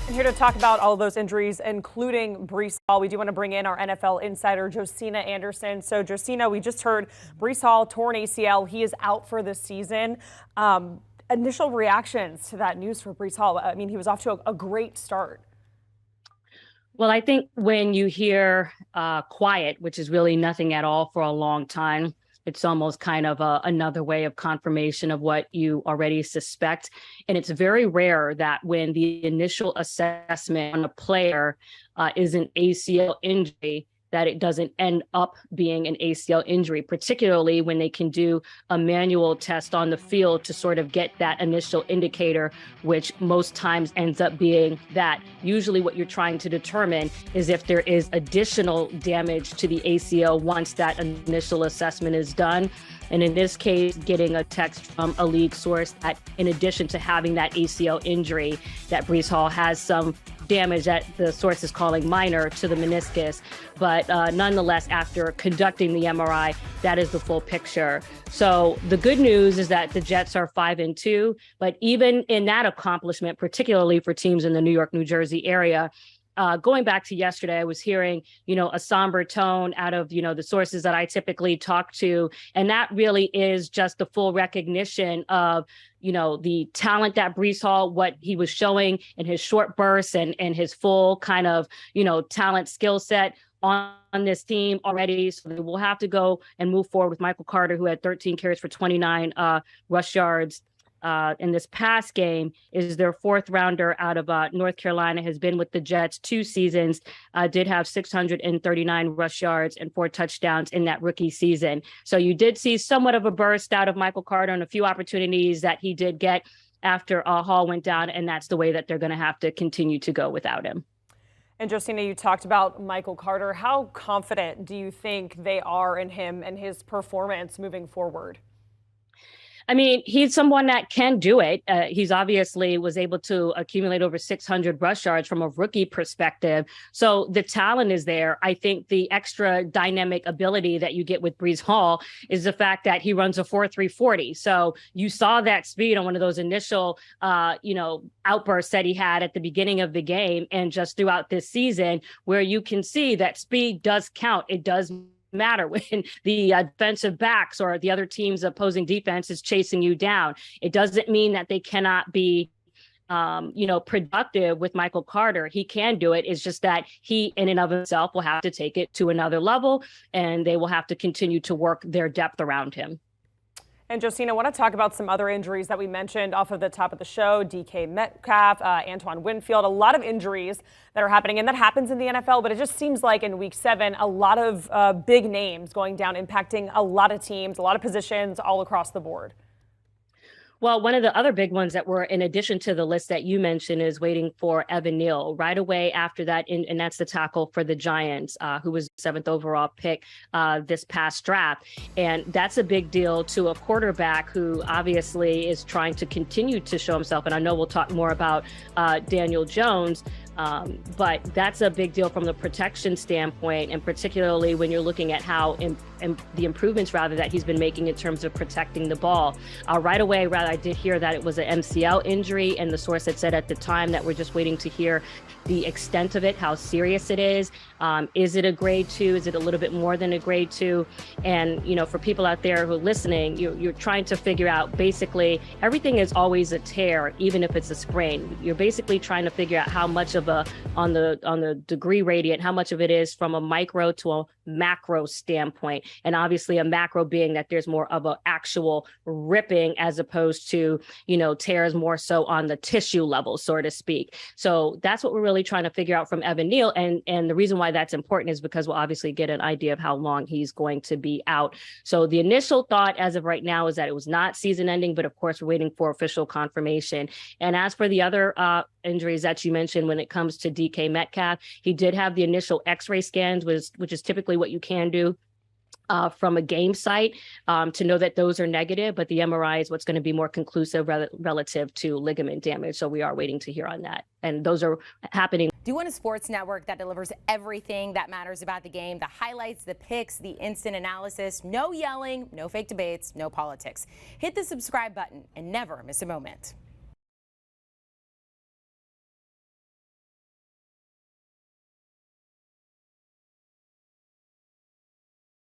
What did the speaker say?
And here to talk about all of those injuries, including Breece Hall, we do want to bring in our NFL insider, Josina Anderson. So, Josina, we just heard Breece Hall, torn ACL. He is out for the season. Initial reactions to that news for Breece Hall. I mean, he was off to a great start. Well, I think when you hear quiet, which is really nothing at all for a long time, it's almost kind of another way of confirmation of what you already suspect. And it's very rare that when the initial assessment on a player is an ACL injury, that it doesn't end up being an ACL injury, particularly when they can do a manual test on the field to sort of get that initial indicator, which most times ends up being that. Usually what you're trying to determine is if there is additional damage to the ACL once that initial assessment is done. And in this case, getting a text from a league source that in addition to having that ACL injury, that Breece Hall has some damage that the source is calling minor to the meniscus. But nonetheless, after conducting the MRI, that is the full picture. So the good news is that the Jets are 5-2. But even in that accomplishment, particularly for teams in the New York, New Jersey area, going back to yesterday, I was hearing, a somber tone out of, the sources that I typically talk to. And that really is just the full recognition of, the talent that Breece Hall, what he was showing in his short bursts and his full kind of, talent skill set on this team already. So they will have to go and move forward with Michael Carter, who had 13 carries for 29 rush yards. In this past game, is their fourth rounder out of North Carolina, has been with the Jets 2 seasons, did have 639 rush yards and 4 touchdowns in that rookie season. So you did see somewhat of a burst out of Michael Carter and a few opportunities that he did get after Hall went down. And that's the way that they're going to have to continue to go without him. And Josina, you talked about Michael Carter. How confident do you think they are in him and his performance moving forward? I mean, he's someone that can do it. He's obviously was able to accumulate over 600 rush yards from a rookie perspective. So the talent is there. I think the extra dynamic ability that you get with Breece Hall is the fact that he runs a 4.3 40. So you saw that speed on one of those initial, outbursts that he had at the beginning of the game and just throughout this season, where you can see that speed does count. It does matter when the defensive backs or the other team's opposing defense is chasing you down. It doesn't mean that they cannot be productive with Michael Carter. He can do it. It's just that he in and of himself will have to take it to another level, and they will have to continue to work their depth around him. And Josina, I want to talk about some other injuries that we mentioned off of the top of the show. DK Metcalf, Antoine Winfield, a lot of injuries that are happening, and that happens in the NFL, but it just seems like in week 7, a lot of big names going down, impacting a lot of teams, a lot of positions all across the board. Well, one of the other big ones that were in addition to the list that you mentioned is waiting for Evan Neal right away after that. And that's the tackle for the Giants, who was 7th overall pick this past draft. And that's a big deal to a quarterback who obviously is trying to continue to show himself. And I know we'll talk more about Daniel Jones. But that's a big deal from the protection standpoint, and particularly when you're looking at how the improvements that he's been making in terms of protecting the ball. Right away, I did hear that it was an MCL injury, and the source had said at the time that we're just waiting to hear the extent of it, how serious it is. Is it a grade 2? Is it a little bit more than a grade 2? And, for people out there who are listening, you're trying to figure out basically everything is always a tear, even if it's a sprain. You're basically trying to figure out how much of on the degree radiant, how much of it is from a micro to a macro standpoint. And obviously a macro being that there's more of an actual ripping as opposed to, tears more so on the tissue level, so to speak. So that's what we're really trying to figure out from Evan Neal. And the reason why that's important is because we'll obviously get an idea of how long he's going to be out. So the initial thought as of right now is that it was not season ending, but of course we're waiting for official confirmation. And as for the other injuries that you mentioned, when it comes to DK Metcalf, he did have the initial x-ray scans, which is typically what you can do from a game site to know that those are negative, but the MRI is what's going to be more conclusive relative to ligament damage. So we are waiting to hear on that. And those are happening. Do you want a sports network that delivers everything that matters about the game? The highlights, the picks, the instant analysis, no yelling, no fake debates, no politics. Hit the subscribe button and never miss a moment.